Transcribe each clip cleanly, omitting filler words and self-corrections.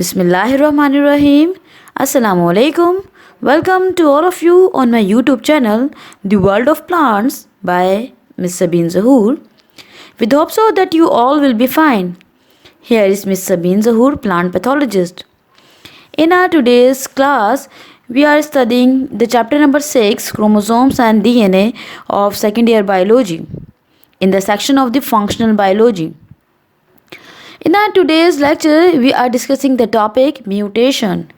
Bismillahirrahmanirrahim. Assalamu alaikum. Welcome to all of you on my YouTube channel, The World of Plants by Miss Sabine Zahoor. With hope so that you all will be fine. Here is Miss Sabine Zahoor, plant pathologist. In our today's class, we are studying the chapter number 6, chromosomes and DNA of second year biology, in the section of the functional biology. In our today's lecture, we are discussing the topic mutation.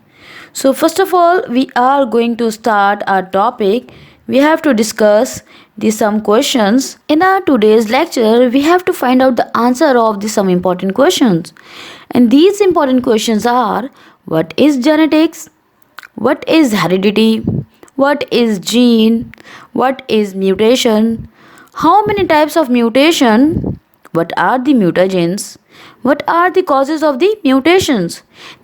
So first of all, we are going to start our topic. We have to discuss some questions. In our today's lecture, we have to find out the answer of some important questions. And these important questions are: what is genetics? What is heredity? What is gene? What is mutation? How many types of mutation? What are the mutagens? What are the causes of the mutations?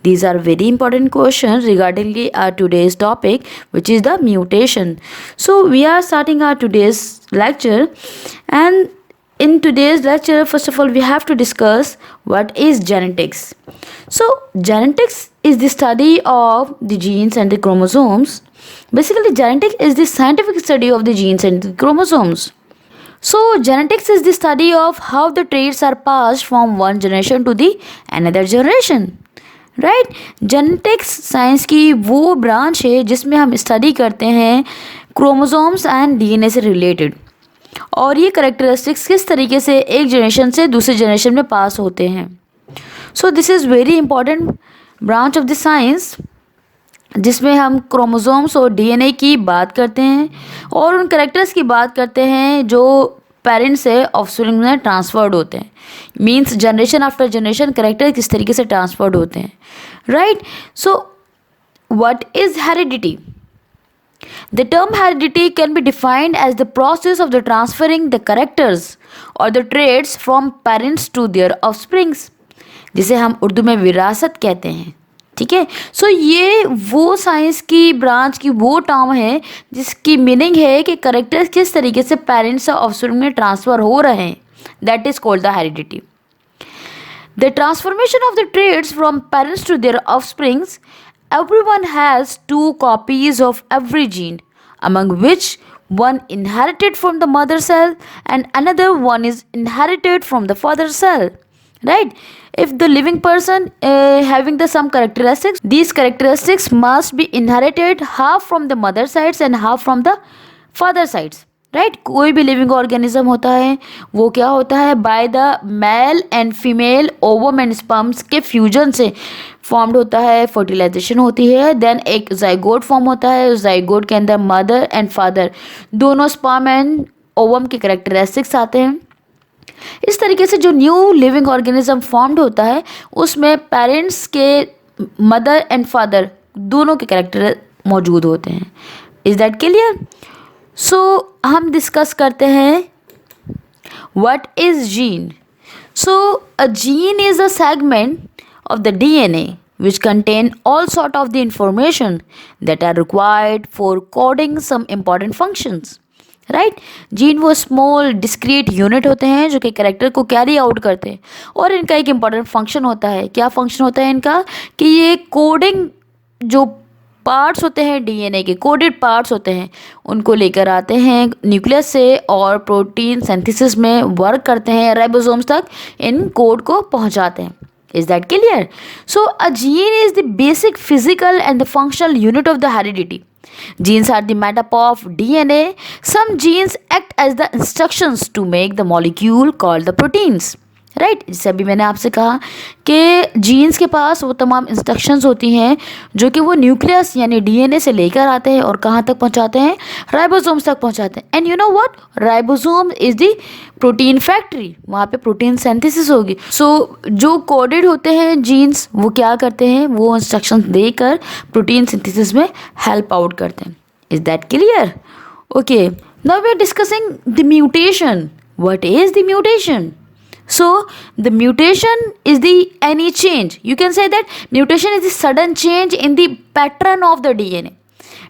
These are very important questions regarding our today's topic, which is the mutation. So we are starting our today's lecture, and in today's lecture, first of all, we have to discuss what is genetics. So genetics is the study of the genes and the chromosomes. Basically, genetics is the scientific study of the genes and the chromosomes. So genetics is the study of how the traits are passed from one generation to the another generation. Right genetics science की वो branch है जिसमें हम study करते हैं chromosomes and DNA से related, और ये करेक्टरिस्टिक्स किस तरीके से एक जनरेशन से दूसरे जनरेशन में पास होते हैं. So this is very important branch of the science, जिसमें हम क्रोमोसोम्स और डीएनए की बात करते हैं और उन करेक्टर्स की बात करते हैं जो पेरेंट्स से ऑफस्प्रिंग में ट्रांसफर्ड होते हैं. Means generation after generation character किस तरीके से ट्रांसफर्ड होते हैं. Right. So what is heredity? The term heredity can be defined as the process of the transferring the characters or the traits from parents to their offsprings, जिसे हम उर्दू में विरासत कहते हैं. ठीक है. सो ये वो साइंस की ब्रांच की वो टर्म है जिसकी मीनिंग है कि करेक्टर्स किस तरीके से पेरेंट्स से ऑफस्प्रिंग में ट्रांसफ़र हो रहे हैं. That is called the heredity. The transformation of the trades from parents to their offsprings. Everyone has 2 copies of every gene, among which one inherited from the mother cell and another one is inherited from the father cell. Right? If the living person having some characteristics, these characteristics must be inherited half from the mother sides and half from the father sides. Right. कोई भी living organism होता है वो क्या होता है, by the male and female ovum and sperms के fusion से फॉर्म्ड होता है. फर्टिलाइजेशन होती है, देन एक जाइगोट फॉर्म होता है. उस जाइगोट के अंदर मदर एंड फादर दोनों स्पर्म एंड ओवम के करेक्टरिस्टिक्स आते हैं. इस तरीके से जो न्यू लिविंग ऑर्गेनिज्म फॉर्म्ड होता है उसमें पेरेंट्स के मदर एंड फादर दोनों के करेक्टर मौजूद होते हैं. Is that clear? सो हम डिस्कस करते हैं what is gene. So a gene is a segment of the DNA which contain all sort of the information that are required for coding some important functions. Right. Gene वो small discrete unit होते हैं जो कि character को carry out करते हैं, और इनका एक इम्पॉर्टेंट फंक्शन होता है. क्या फंक्शन होता है इनका? कि ये कोडिंग जो पार्ट्स होते हैं डीएनए के, कोडेड पार्ट्स होते हैं, उनको लेकर आते हैं न्यूक्लियस से और प्रोटीन सिंथेसिस में वर्क करते हैं, राइबोसोम्स तक इन कोड को पहुंचाते हैं. Is that clear? So a gene is the basic physical and the functional unit of the heredity. Genes are the made up of DNA. Some genes act as the instructions to make the molecule called the proteins. Right. जैसे अभी मैंने आपसे कहा कि jeans के पास वो तमाम instructions होती हैं जो कि वो न्यूक्लियस यानी डीएनए से लेकर आते हैं और कहाँ तक पहुँचाते हैं, राइबोसोम्स तक पहुँचाते हैं. And you know what, ribosome is the protein factory. वहाँ पे प्रोटीन सिंथेसिस होगी. सो जो कोडेड होते हैं जीन्स वो क्या करते हैं, वो इंस्ट्रक्शंस देकर प्रोटीन सिंथेसिस में हेल्प आउट करते हैं. Is that clear? Okay. Now we are discussing the mutation. What is the mutation? So the mutation is the any change. You can say that mutation is the sudden change in the pattern of the DNA.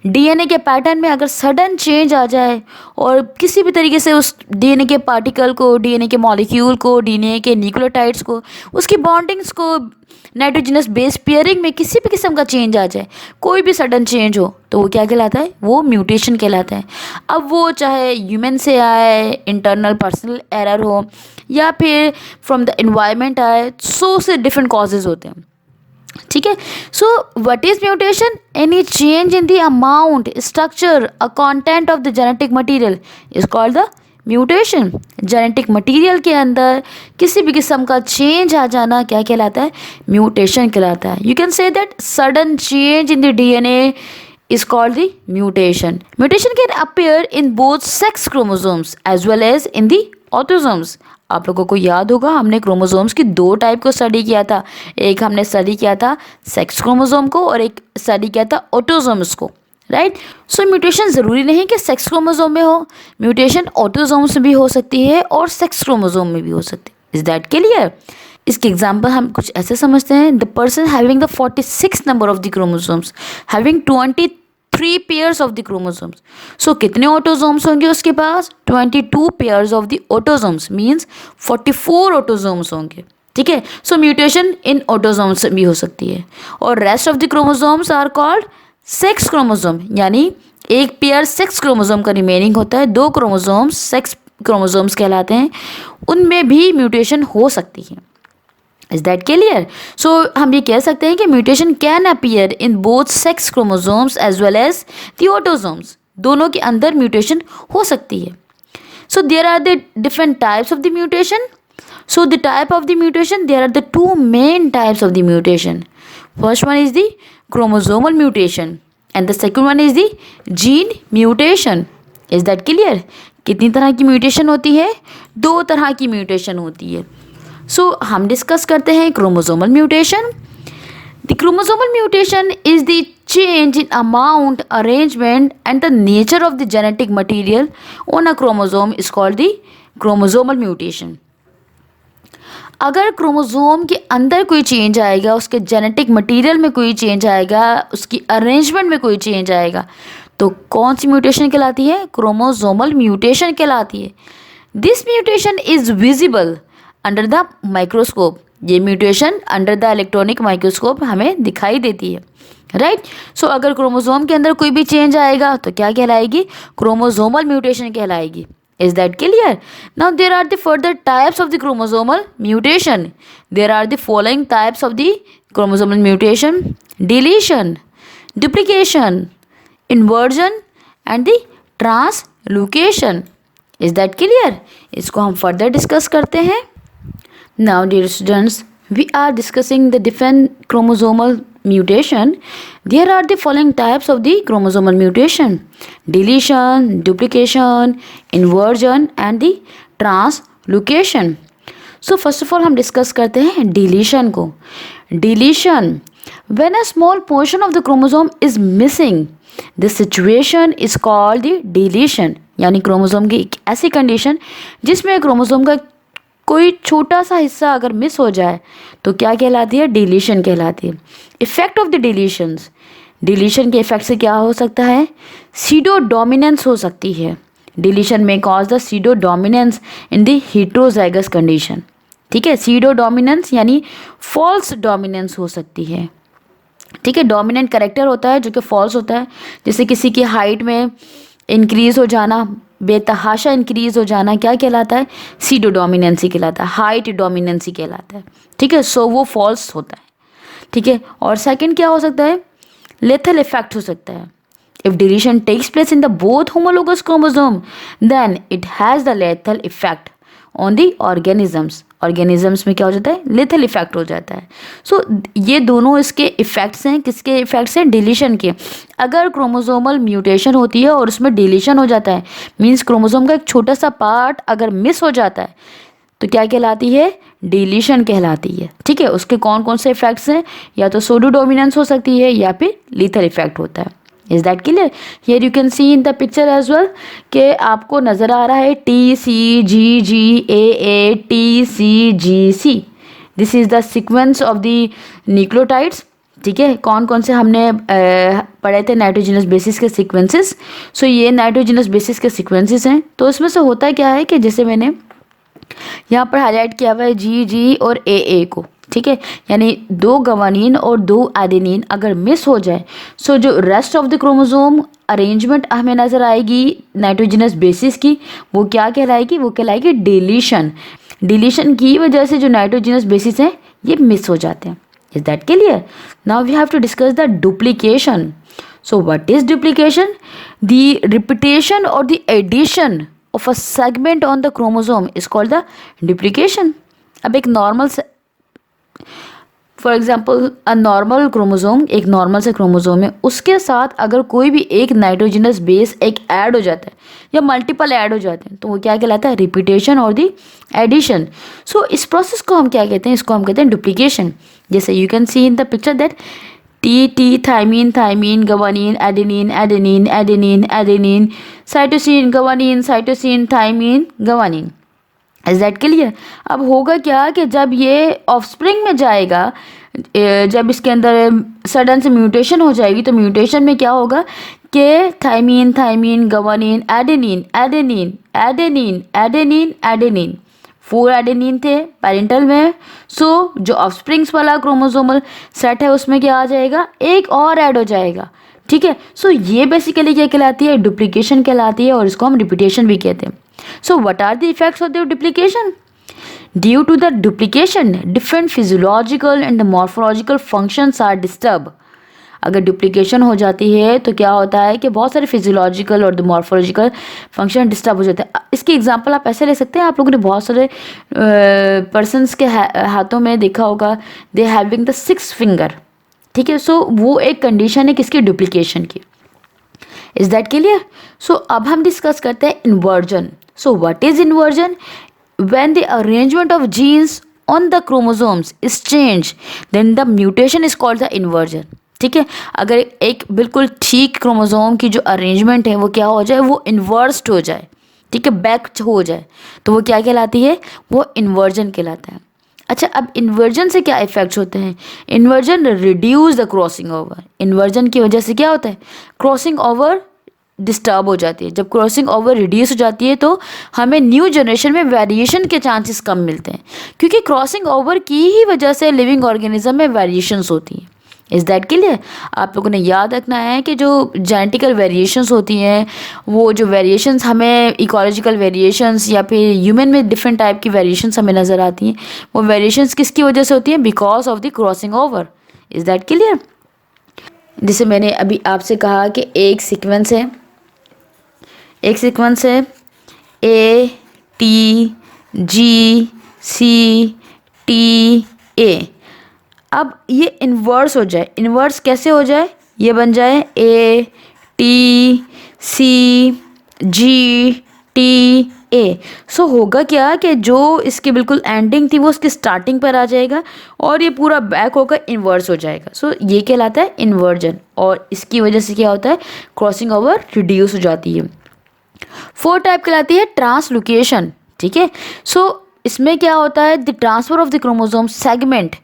DNA के pattern में अगर sudden change आ जाए और किसी भी तरीके से उस डीएनए के पार्टिकल को, डीएनए के मॉलिक्यूल को, डीएनए के न्यूक्लियोटाइड्स को, उसकी बॉन्डिंग्स को, नाइट्रोजनस बेस पेयरिंग में किसी भी किस्म का चेंज आ जाए, कोई भी सडन चेंज हो, तो वो क्या कहलाता है? वो म्यूटेशन कहलाता है। अब वो चाहे ह्यूमन से आए, इंटरनल पर्सनल एरर हो, या फिर फ्रॉम द एनवायरनमेंट आए, सो से डिफरेंट कॉजेज होते हैं। ठीक है। सो what is mutation? Any change in the amount, structure, a content of the genetic material is called the mutation. Genetic material के अंदर किसी भी किस्म का चेंज आ जाना क्या कहलाता है? म्यूटेशन कहलाता है। You can say that sudden change in the DNA is called the mutation. Mutation can appear in both sex chromosomes as well as in the autosomes. आप लोगों को याद होगा हमने क्रोमोसोम्स की दो टाइप को स्टडी किया था। एक हमने स्टडी किया था सेक्स क्रोमोसोम को और एक स्टडी किया था ऑटोसोम्स को, राइट। सो म्यूटेशन ज़रूरी नहीं कि सेक्स क्रोमोसोम में हो, म्यूटेशन ऑटोसोम्स में भी हो सकती है और सेक्स क्रोमोसोम में भी हो सकती है। Is that clear? इसके एग्जाम्पल हम कुछ ऐसे समझते हैं। The person having the 46 number of the chromosomes having 23 pairs of the chromosomes. So कितने ऑटोसोम्स होंगे उसके पास? 22 pairs of the autosomes means 44 autosomes होंगे। ठीक है। सो म्यूटेशन इन ऑटोसोम्स भी हो सकती है। और rest of the chromosomes are called sex chromosome, यानी एक पेयर सेक्स क्रोमोसोम का रिमेनिंग होता है, दो क्रोमोसोम्स सेक्स क्रोमोसोम्स कहलाते हैं, उनमें भी म्यूटेशन हो सकती है। Is that clear? सो हम ये कह सकते हैं कि mutation can appear in both sex chromosomes as well as the autosomes, दोनों के अंदर म्यूटेशन हो सकती है। So there are the different types of the mutation. So the type of the mutation, there are the two main types of the mutation. First one is the chromosomal mutation and the second one is the gene mutation. Is that clear? कितनी तरह की mutation होती है? दो तरह की mutation होती है. So हम डिस्कस करते हैं chromosomal mutation. The chromosomal mutation is the change in amount, arrangement and the nature of the genetic material on a chromosome is called the chromosomal mutation. अगर क्रोमोसोम के अंदर कोई चेंज आएगा, उसके जेनेटिक मटेरियल में कोई चेंज आएगा, उसकी अरेंजमेंट में कोई चेंज आएगा, तो कौन सी म्यूटेशन कहलाती है? क्रोमोसोमल म्यूटेशन कहलाती है. This mutation is visible under the microscope. ये mutation under the electronic microscope हमें दिखाई देती है, राइट. सो अगर क्रोमोसोम के अंदर कोई भी चेंज आएगा तो क्या कहलाएगी? क्रोमोसोमल म्यूटेशन कहलाएगी. Is that clear? Now there are the further types of the chromosomal mutation. There are the following types of the chromosomal mutation: deletion, duplication, inversion and the translocation. Is that clear? इसको हम further discuss करते हैं. Now dear students, we are discussing the different chromosomal mutation. There are the following types of the chromosomal mutation: deletion, duplication, inversion and the translocation. So first of all हम discuss करते हैं deletion को. Deletion, when a small portion of the chromosome is missing, this situation is called the deletion. यानी chromosome की एक ऐसी condition जिसमें chromosome का कोई छोटा सा हिस्सा अगर मिस हो जाए तो क्या कहलाती है? डिलीशन कहलाती है. Effect of the deletions, deletion के इफेक्ट से क्या हो सकता है? सीडो डोमिनेंस हो सकती है. डिलीशन में cause the pseudo dominance in the heterozygous condition. ठीक है. सीडो डोमिनेंस यानी फॉल्स डोमिनेंस हो सकती है. ठीक है. डोमिनेंट कैरेक्टर होता है जो कि फॉल्स होता है, जैसे किसी की हाइट में इंक्रीज हो जाना, बेतहाशा इंक्रीज हो जाना, क्या कहलाता है? सीडो डोमिनेंसी कहलाता है, हाइट डोमिनेंसी कहलाता है. ठीक है. सो वो फॉल्स होता है. ठीक है. और सेकंड क्या हो सकता है? लेथल इफेक्ट हो सकता है. If deletion takes place in the both homologous chromosome then it has the lethal effect on the organisms. Organisms में क्या हो जाता है? लेथल इफेक्ट हो जाता है. सो ये दोनों इसके इफेक्ट्स हैं. किसके इफेक्ट्स हैं? डिलीशन के. अगर क्रोमोसोमल म्यूटेशन होती है और उसमें डिलीशन हो जाता है, मीन्स क्रोमोसोम का एक छोटा सा पार्ट अगर मिस हो जाता है तो क्या कहलाती है? डिलीशन कहलाती है. ठीक है. उसके कौन कौन से इफेक्ट्स हैं? या तो सूडो डोमिनेंस हो सकती है या फिर लीथल इफेक्ट होता है. Is that clear? Here you can see in the picture as well कि आपको नज़र आ रहा है TCGGAA TCGC. This is the sequence of the nucleotides. ठीक है, कौन कौन से हमने पढ़े थे नाइट्रोजनस बेसिस के सीक्वेंसेस। सो ये नाइट्रोजनस बेसिस के सीक्वेंसेस हैं। तो इसमें से होता क्या है कि जैसे मैंने यहाँ पर हाईलाइट किया हुआ है जी और ए को, ठीक है, यानी 2 गवानीन और 2 एडेनिन अगर मिस हो जाए सो जो rest of the chromosome arrangement हमें नज़र आएगी नाइट्रोजनस बेसिस की, वो क्या कहलाएगी, वो कहलाएगी डिलीशन। डिलीशन की वजह से जो नाइट्रोजनस बेसिस हैं ये मिस हो जाते हैं। Is that clear? Now we have to discuss the duplication. So what is duplication? The repetition और the addition of a segment on the chromosome is called the duplication. अब एक normal for example normal chromosome, एक normal से chromosome है, उसके साथ अगर कोई भी एक नाइट्रोजनस बेस एक ऐड हो जाता है या मल्टीपल ऐड हो जाते हैं तो वो क्या कहलाता है, रिपीटेशन और दी एडिशन। सो इस प्रोसेस को हम क्या कहते हैं, इसको हम कहते हैं डुप्लीकेशन। जैसे you can see in the picture that T thymine thymine guanine adenine adenine adenine adenine cytosine guanine cytosine thymine guanine. Is that clear? अब होगा क्या कि जब ये ऑफस्प्रिंग में जाएगा, जब इसके अंदर सडन से म्यूटेशन हो जाएगी तो म्यूटेशन में क्या होगा कि thymine thymine guanine adenine adenine adenine adenine adenine 4 adenine थे पेरेंटल में। सो जो ऑफस्प्रिंग्स वाला क्रोमोसोमल सेट है उसमें क्या आ जाएगा, एक और ऐड हो जाएगा, ठीक है। सो ये बेसिकली क्या कहलाती है, डुप्लीकेशन कहलाती है और इसको हम रिपीटेशन भी कहते हैं। So what are the effects of the duplication? Due to the duplication different physiological and morphological functions are disturb. अगर डुप्लीकेशन हो जाती है तो क्या होता है कि बहुत सारे फिजियोलॉजिकल और मॉर्फोलॉजिकल फंक्शन डिस्टर्ब हो जाते हैं। इसकी एग्जांपल आप ऐसे ले सकते हैं, आप लोगों ने बहुत सारे पर्सनस के हाथों में देखा होगा, दे हैविंग द 6 फिंगर, ठीक है। सो वो एक कंडीशन है किसकी, डुप्लीकेशन की। Is that clear? सो अब हम डिस्कस करते हैं inversion. So what is inversion? When the arrangement of genes on the chromosomes is change then the mutation is called the inversion, ठीक है। अगर एक बिल्कुल ठीक क्रोमोसोम की जो अरेंजमेंट है वो क्या हो जाए, वो इन्वर्स्ड हो जाए, ठीक है, बैक हो जाए, तो वो क्या कहलाती है, वो इन्वर्जन कहलाता है। अच्छा, अब इन्वर्जन से क्या इफेक्ट्स होते हैं? Inversion reduce the crossing over. Inversion की वजह से क्या होता है, क्रॉसिंग ओवर डिस्टर्ब हो जाती है। जब क्रॉसिंग ओवर रिड्यूस हो जाती है तो हमें न्यू जनरेशन में वेरिएशन के चांसेस कम मिलते हैं, क्योंकि क्रॉसिंग ओवर की ही वजह से लिविंग ऑर्गेनिज्म में वेरिएशंस होती हैं। Is that clear? आप लोगों ने याद रखना है कि जो जेनेटिकल वेरिएशंस होती हैं, वो जो वेरिएशंस हमें इकोलॉजिकल वेरिएशंस या फिर ह्यूमन में डिफरेंट टाइप की वेरिएशंस हमें नज़र आती हैं, वो वेरिएशंस किसकी वजह से होती हैं, because of the crossing over. Is that clear? जैसे मैंने अभी आपसे कहा कि एक सीक्वेंस है A T G C T A. अब ये इन्वर्स हो जाए, इन्वर्स कैसे हो जाए, ये बन जाए A T C G T A. सो होगा क्या कि जो इसकी बिल्कुल एंडिंग थी वो उसकी स्टार्टिंग पर आ जाएगा और ये पूरा बैक होकर इन्वर्स हो जाएगा। सो ये कहलाता है इन्वर्जन, और इसकी वजह से क्या होता है, क्रॉसिंग ओवर रिड्यूस हो जाती है। 4 टाइप कहलाती है ट्रांसलोकेशन, ठीक है। सो इसमें क्या होता है, the transfer of the chromosome segment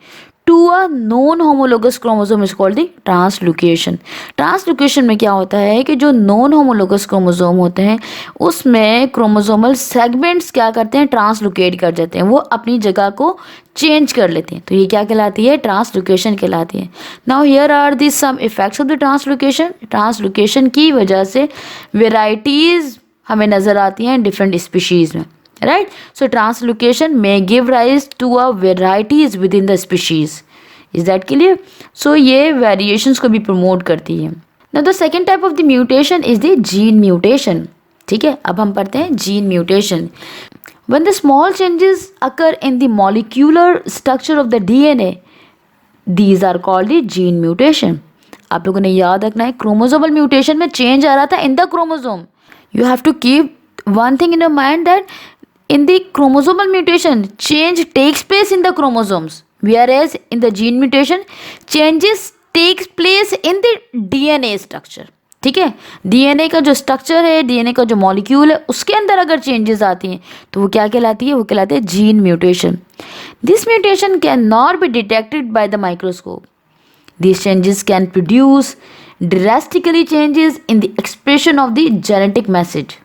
to a non homologous chromosome is called the translocation. Translocation में क्या होता है कि जो नॉन होमोलोगस क्रोमोसोम होते हैं उसमें क्रोमोसोमल सेगमेंट्स क्या करते हैं, ट्रांसलोकेट कर जाते हैं, वो अपनी जगह को चेंज कर लेते हैं, तो ये क्या कहलाती है, ट्रांसलोकेशन कहलाती है। Now here are the some effects of the translocation. Translocation की वजह से वेराइटीज़ हमें नज़र आती हैं डिफरेंट स्पीशीज़ में, right. So translocation may give rise to a varieties within the species. Is that clear? So ये वेरिएशंस को भी प्रमोट करती है। Now the second type of the mutation is the gene mutation, ठीक है। अब हम पढ़ते हैं gene mutation. When the small changes occur in the molecular structure of the DNA, these are called the gene mutation. आप लोगों ने याद रखना है, क्रोमोसोमल म्यूटेशन में चेंज आ रहा था in the chromosome. You have to keep one thing in your mind that in the chromosomal mutation change takes place in the chromosomes, whereas in the gene mutation changes takes place in the DNA structure, ठीक है। DNA का जो structure है, DNA का जो molecule है, उसके अंदर अगर चेंजेस आती हैं तो वो क्या कहलाती है, वो कहलाती है gene mutation. This mutation can not be detected by the microscope. These changes can produce drastically changes in the expression of the genetic message.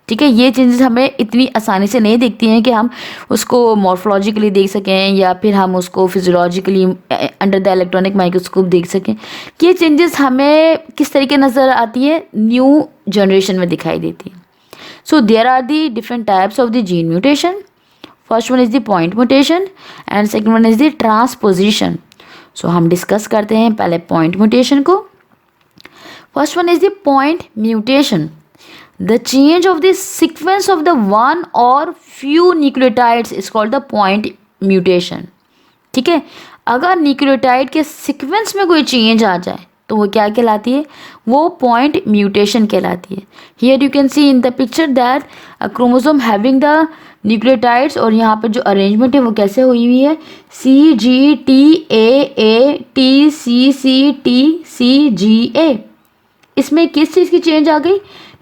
ठीक है, ये चेंजेस हमें इतनी आसानी से नहीं दिखती हैं कि हम उसको मॉर्फोलॉजिकली देख सकें या फिर हम उसको physiologically under the electronic microscope देख सकें कि ये चेंजेस हमें किस तरीके नज़र आती है, न्यू जनरेशन में दिखाई देती है. So there are the different types of the gene mutation. First one is the point mutation and second one is the transposition. So हम डिस्कस करते हैं पहले पॉइंट म्यूटेशन को. First one is the point mutation. The change of the sequence of the one or few nucleotides is called the point mutation. ठीक है, अगर nucleotide के sequence में कोई चेंज आ जाए तो वो क्या कहलाती है, वो पॉइंट म्यूटेशन कहलाती है. Here you can see in the picture that a chromosome having the nucleotides, और यहाँ पर जो अरेंजमेंट है वो कैसे हुई हुई है, CGTAATCCTCGA. इसमें किस चीज़ की चेंज आ गई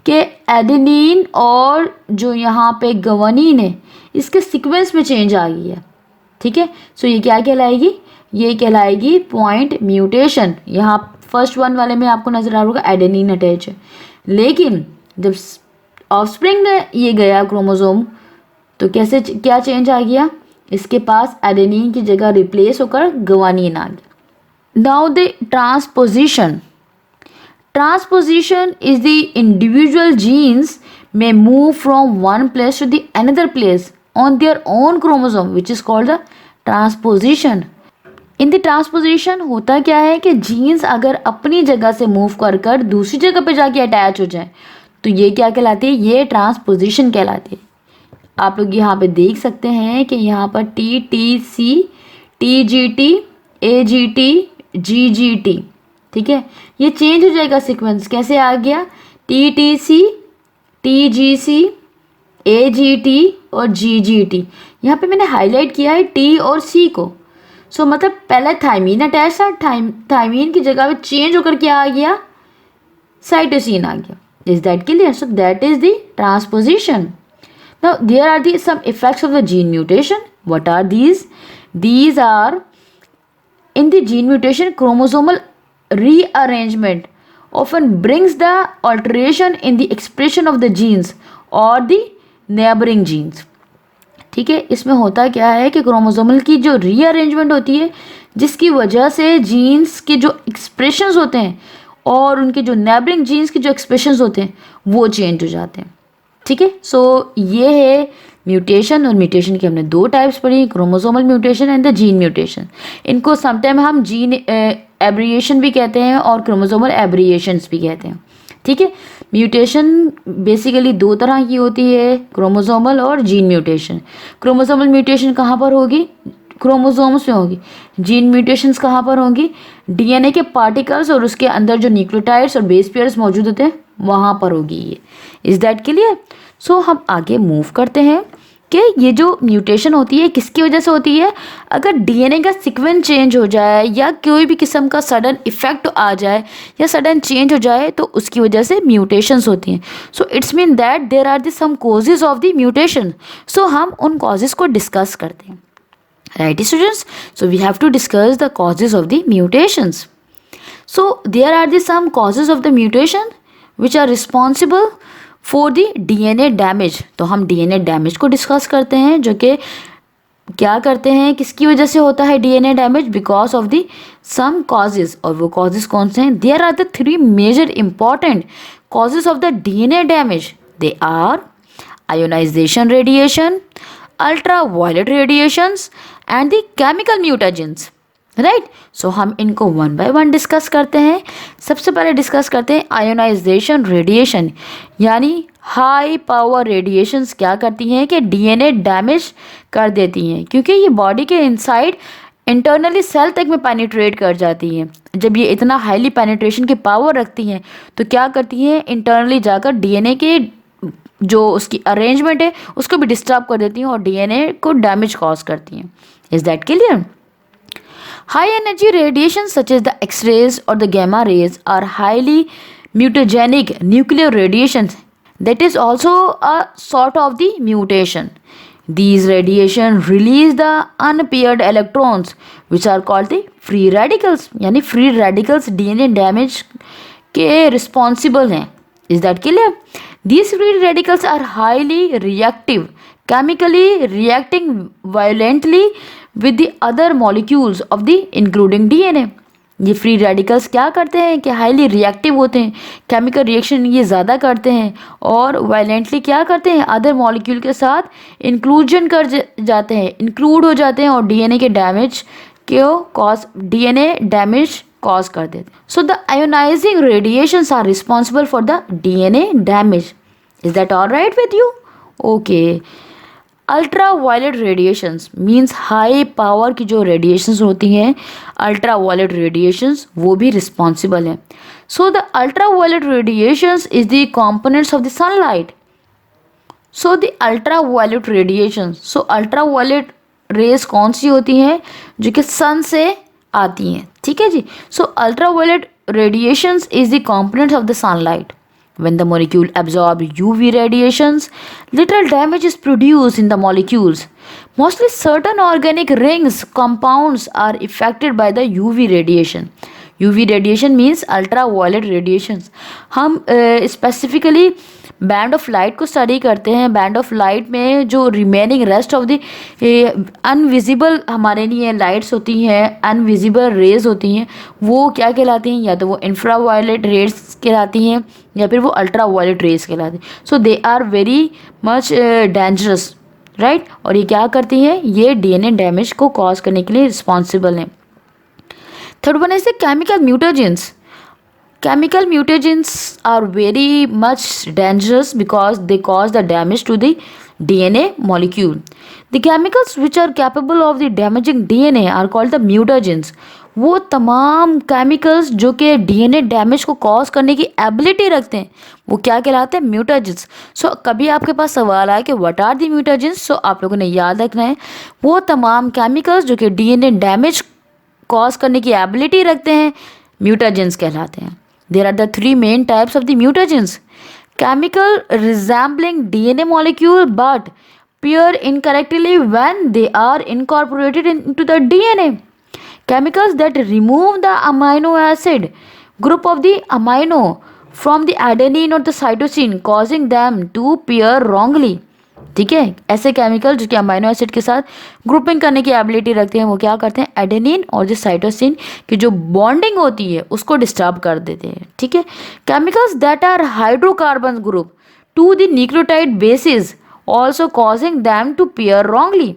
कि एडेनिन और जो यहाँ पे गवानीन है इसके सीक्वेंस में चेंज आ गई है. ठीक है, सो ये क्या कहलाएगी, ये कहलाएगी पॉइंट म्यूटेशन. यहाँ फर्स्ट वन वाले में आपको नजर आ रहा होगा एडेनिन अटैच है, लेकिन जब ऑफस्प्रिंग में ये गया क्रोमोसोम तो कैसे क्या चेंज आ गया, इसके पास एडेनिन की जगह रिप्लेस होकर गवानीन आ गया. Now the transposition. Transposition is the individual genes may move from one place to the another place on their own chromosome, which is called the transposition. In the transposition होता क्या है कि jeans अगर अपनी जगह से move कर कर दूसरी जगह पे जाके अटैच हो जाए तो ये क्या कहलाती है, ये ट्रांसपोजिशन कहलाती है. आप लोग यहाँ पे देख सकते हैं कि यहाँ पर TTC, TGT, AGT, GGT. ठीक है, ये चेंज हो जाएगा सीक्वेंस. कैसे आ गया, TTC, TGC, AGT और GGT. यहाँ पे मैंने हाईलाइट किया है T और C को. सो मतलब पहले थायमीन अटैच था, थायमीन की जगह पे चेंज होकर क्या आ गया, साइटोसिन आ गया. Is that clear? So that is the transposition. Now there are the some effects of the gene mutation. What are these? These are in the gene mutation chromosomal rearrangement often brings the alteration in the expression of the genes or the neighboring genes. ठीक है, इसमें होता क्या है कि chromosomal की जो rearrangement होती है जिसकी वजह से जीन्स के जो एक्सप्रेशंस होते हैं और उनके जो नेबरिंग जीन्स के जो एक्सप्रेशंस होते हैं वो चेंज हो जाते हैं. ठीक है, सो ये है म्यूटेशन. और म्यूटेशन की हमने दो टाइप्स पढ़ी, chromosomal mutation and the gene mutation. इनको समटाइम हम जीन एब्रिएशन भी कहते हैं और क्रोमोसोमल एब्रिएशंस भी कहते हैं. ठीक है, म्यूटेशन बेसिकली दो तरह की होती है, क्रोमोसोमल और जीन म्यूटेशन. क्रोमोसोमल म्यूटेशन कहाँ पर होगी, क्रोमोसोम्स में होगी. जीन म्यूटेशंस कहाँ पर होंगी, डीएनए के पार्टिकल्स और उसके अंदर जो न्यूक्लियोटाइड्स और बेस पेयर्स मौजूद होते हैं वहाँ पर होगी ये. Is that clear? सो हम आगे मूव करते हैं कि ये जो म्यूटेशन होती है किसकी वजह से होती है. अगर डीएनए का सीक्वेंस चेंज हो जाए या कोई भी किस्म का सडन इफेक्ट आ जाए या सडन चेंज हो जाए तो उसकी वजह से म्यूटेशंस होती हैं. So it's mean that there are the some causes of the mutation. So हम उन कॉजेज को डिस्कस करते हैं. Right students, so we have to discuss the causes of the mutations. So there are the some causes of the mutation which are responsible for the DNA damage. तो हम DNA damage को discuss करते हैं, जो कि क्या करते हैं, किसकी वजह से होता है DNA damage, because of the some causes. और वो कॉजेज कौन से हैं? There are the three major important causes of the DNA damage. They are ionization radiation, ultraviolet radiations and the chemical mutagens. Right, so हम इनको one by one discuss करते हैं. सबसे पहले डिस्कस करते हैं आयोनाइजेशन रेडिएशन, यानी हाई पावर रेडिएशंस क्या करती हैं कि डीएनए डैमेज कर देती हैं, क्योंकि ये बॉडी के इनसाइड इंटरनली सेल तक में पेनिट्रेट कर जाती हैं. जब ये इतना हाईली पेनिट्रेशन की पावर रखती हैं तो क्या करती हैं, इंटरनली जाकर डीएनए के जो उसकी अरेंजमेंट है उसको भी डिस्टर्ब कर देती हैं और डीएनए को डैमेज कॉज करती हैं. Is that clear? High energy radiations such as the X-rays or the gamma rays are highly mutagenic nuclear radiations. That is also a sort of the mutation. These radiation release the unpaired electrons which are called the free radicals. यानी free radicals DNA damage के responsible हैं. Is that clear? These free radicals are highly reactive, chemically reacting violently with the other molecules of the including DNA. ये free radicals क्या करते हैं कि highly reactive होते हैं, केमिकल रिएक्शन ये ज़्यादा करते हैं और वायलेंटली क्या करते हैं, अदर मॉलिक्यूल के साथ इंक्लूजन कर जाते हैं, इंक्लूड हो जाते हैं और डीएनए के डैमेज को कॉज डीएनए डैमेज कॉज कर देते हैं. So the ionizing radiations are responsible for the DNA damage. Is that all right with you? Okay. Ultraviolet radiations means high power की जो रेडिएशंस होती हैं, अल्ट्रा वायलेट रेडिएशंस वो भी responsible हैं. So the ultraviolet radiations is the components of the sunlight. So the ultraviolet radiations, so ultraviolet rays कौन सी होती हैं? जो कि सन से आती हैं. ठीक है जी. So ultraviolet radiations is the components of the sunlight. When the molecule absorbs UV radiations, little damage is produced in the molecules. Mostly certain organic rings compounds are affected by the UV radiation. UV radiation means ultraviolet radiations. हम specifically band of light को study करते हैं. Band of light में जो remaining rest of the invisible हमारे लिए lights होती हैं, अनविजिबल रेज होती हैं, वो क्या कहलाती हैं? या तो वो इंफ्रावायलेट रेज कहलाती हैं या फिर वो अल्ट्रा वायलेट रेज कहलाती हैं. So they are very much dangerous, right. और ये क्या करती हैं? ये डीएनए डैमेज को कॉज करने के लिए रिस्पॉन्सिबल हैं. Third one is the chemical mutagens. Chemical mutagens are very much dangerous because they cause the damage to the DNA molecule. The chemicals which are capable of the damaging DNA are called the mutagens. वो तमाम chemicals जो कि DNA damage को cause करने की ability रखते हैं वो क्या कहलाते हैं? म्यूटाजेंस. सो कभी आपके पास सवाल आया कि व्हाट आर दी म्यूटाजेंस, सो आप लोगों ने याद रखना है वो तमाम केमिकल्स जो कि DNA डैमेज कॉज करने की एबिलिटी रखते हैं म्यूटाजेंस कहलाते हैं. There are the three main types of the mutagens. Chemical resembling DNA molecule but pair incorrectly when they are incorporated into the DNA. Chemicals that remove the amino acid group of the amino from the adenine or the cytosine causing them to pair wrongly. ठीक है. ऐसे chemical जो कि amino acid के साथ grouping करने की ability रखते हैं वो क्या करते हैं? एडेनिन और जो साइटोसिन की जो बॉन्डिंग होती है उसको डिस्टर्ब कर देते हैं. ठीक है. Chemicals that are hydrocarbon group to the nucleotide bases also causing them to pair wrongly.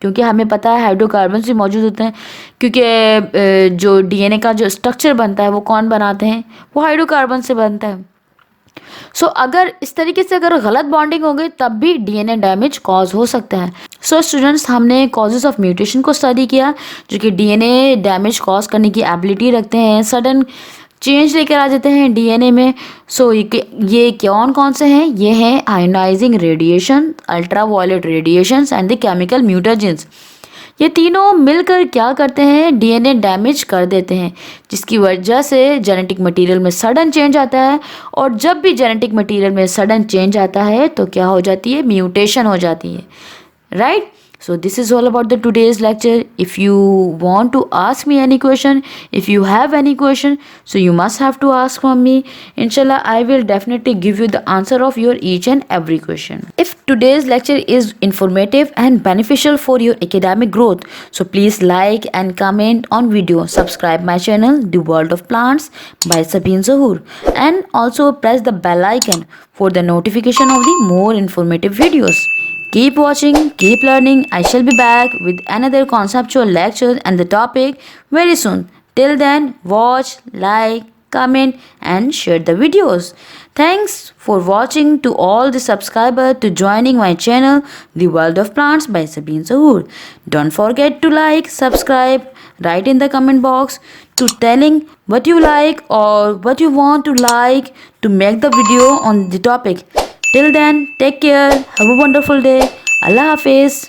क्योंकि हमें पता है हाइड्रोकार्बन भी मौजूद होते हैं, क्योंकि जो डीएनए का जो स्ट्रक्चर बनता है वो कौन बनाते हैं? वो हाइड्रोकार्बन से बनता है. सो अगर इस तरीके से अगर गलत बॉन्डिंग हो गई तब भी डीएनए डैमेज कॉज हो सकता है. सो स्टूडेंट्स, हमने कॉजेज ऑफ म्यूटेशन को स्टडी किया जो कि डीएनए डैमेज कॉज करने की एबिलिटी रखते हैं, सडन चेंज लेकर आ जाते हैं डीएनए में. सो ये कौन से हैं? ये हैं ionizing radiation, ultraviolet radiations and the chemical mutagens. ये तीनों मिलकर क्या करते हैं? डीएनए डैमेज कर देते हैं, जिसकी वजह से जेनेटिक मटेरियल में सडन चेंज आता है. और जब भी जेनेटिक मटेरियल में सडन चेंज आता है तो क्या हो जाती है? म्यूटेशन हो जाती है, right. So this is all about the today's lecture. If you want to ask me any question, if you have any question, so you must have to ask from me. Inshallah, I will definitely give you the answer of your each and every question. If today's lecture is informative and beneficial for your academic growth, so please like and comment on video. Subscribe my channel, The World of Plants by Sabeen Zahoor, and also press the bell icon for the notification of the more informative videos. Keep watching, keep learning. I shall be back with another conceptual lecture and the topic very soon. Till then, watch, like, comment and share the videos. Thanks for watching to all the subscribers to joining my channel, The World of Plants by Sabeen Zahoor. Don't forget to like, subscribe, write in the comment box to telling what you like or what you want to like to make the video on the topic. Till then, take care. Have a wonderful day. Allah Hafiz.